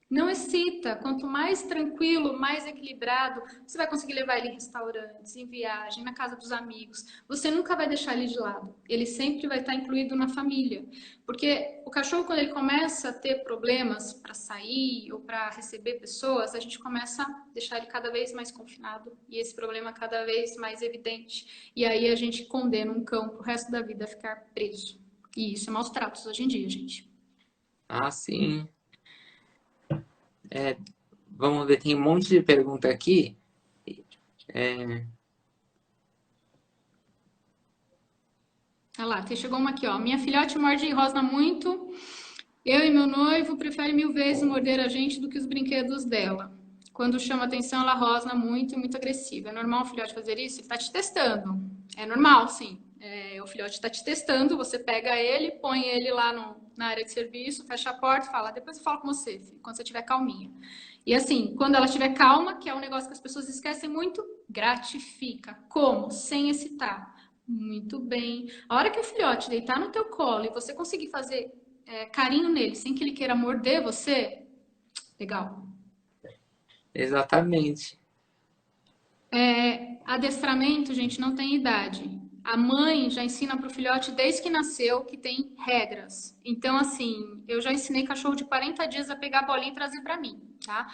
Não excita. Quanto mais tranquilo, mais equilibrado, você vai conseguir levar ele em restaurantes, em viagem, na casa dos amigos. Você nunca vai deixar ele de lado. Ele sempre vai estar incluído na família. Porque o cachorro, quando ele começa a ter problemas para sair ou para receber pessoas, a gente começa a deixar ele cada vez mais confinado e esse problema cada vez mais evidente. E aí a gente condena um cão pro resto da vida a ficar preso. E isso é maus tratos hoje em dia, gente. Ah, sim. Vamos ver, tem um monte de pergunta aqui. Olha lá, chegou uma aqui, ó. Minha filhote morde e rosna muito. Eu e meu noivo prefere mil vezes morder a gente do que os brinquedos dela. Quando chama atenção, ela rosna muito e muito agressiva. É normal o filhote fazer isso? Ele está te testando. É normal, sim. O filhote está te testando, você pega ele, põe ele lá na área de serviço, fecha a porta e fala, depois eu falo com você, filho, quando você estiver calminha. E assim, quando ela estiver calma, que é um negócio que as pessoas esquecem muito, gratifica. Como? Sem excitar. Muito bem. A hora que o filhote deitar no teu colo e você conseguir fazer carinho nele sem que ele queira morder você, legal. Exatamente. Adestramento, gente, não tem idade. A mãe já ensina para o filhote desde que nasceu que tem regras. Então, assim, eu já ensinei cachorro de 40 dias a pegar a bolinha e trazer para mim, tá?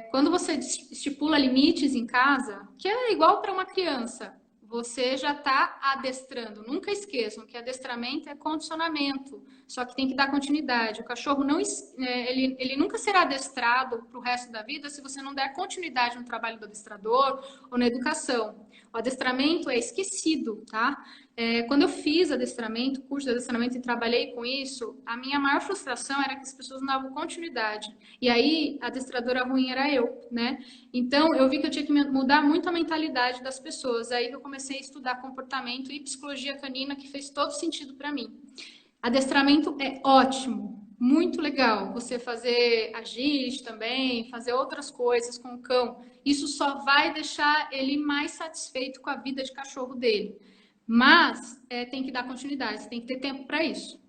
Quando você estipula limites em casa, que é igual para uma criança, você já está adestrando. Nunca esqueçam que adestramento é condicionamento, só que tem que dar continuidade. O cachorro não, ele nunca será adestrado para o resto da vida se você não der continuidade no trabalho do adestrador ou na educação. O adestramento é esquecido, tá? Quando eu fiz adestramento, curso de adestramento e trabalhei com isso, a minha maior frustração era que as pessoas não davam continuidade. E aí, a adestradora ruim era eu, né? Então, eu vi que eu tinha que mudar muito a mentalidade das pessoas. Aí eu comecei a estudar comportamento e psicologia canina, que fez todo sentido para mim. Adestramento é ótimo, muito legal. Você fazer agite também, fazer outras coisas com o cão. Isso só vai deixar ele mais satisfeito com a vida de cachorro dele. Mas tem que dar continuidade, tem que ter tempo para isso.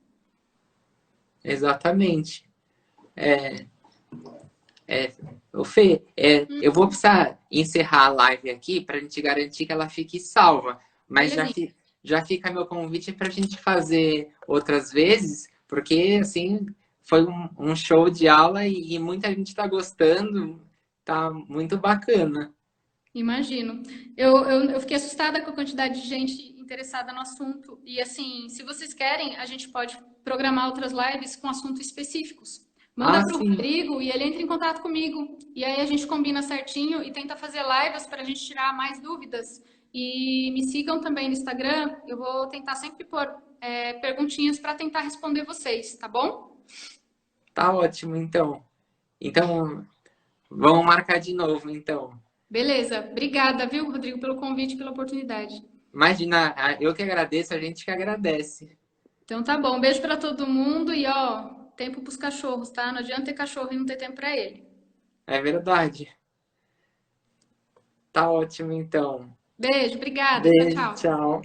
Exatamente. Ô Fê, eu vou precisar encerrar a live aqui para a gente garantir que ela fique salva. Mas Belezinha. já fica meu convite para a gente fazer outras vezes, porque assim foi um show de aula e muita gente está gostando, tá muito bacana. Imagino. Eu fiquei assustada com a quantidade de gente interessada no assunto. E assim, se vocês querem, a gente pode programar outras lives com assuntos específicos. Ah, Manda para o sim, Rodrigo e ele entra em contato comigo. E aí a gente combina certinho e tenta fazer lives para a gente tirar mais dúvidas. E me sigam também no Instagram. Eu vou tentar sempre pôr perguntinhas para tentar responder vocês, tá bom? tá ótimo então. Então, vamos marcar de novo então. Beleza. Obrigada, viu, Rodrigo, pelo convite e pela oportunidade. Imagina, eu que agradeço, a gente que agradece. Então tá bom, beijo pra todo mundo e ó, tempo pros cachorros, tá? Não adianta ter cachorro e não ter tempo pra ele. É verdade. Tá ótimo então. Beijo, obrigada, tchau, Beijo, tchau. tchau.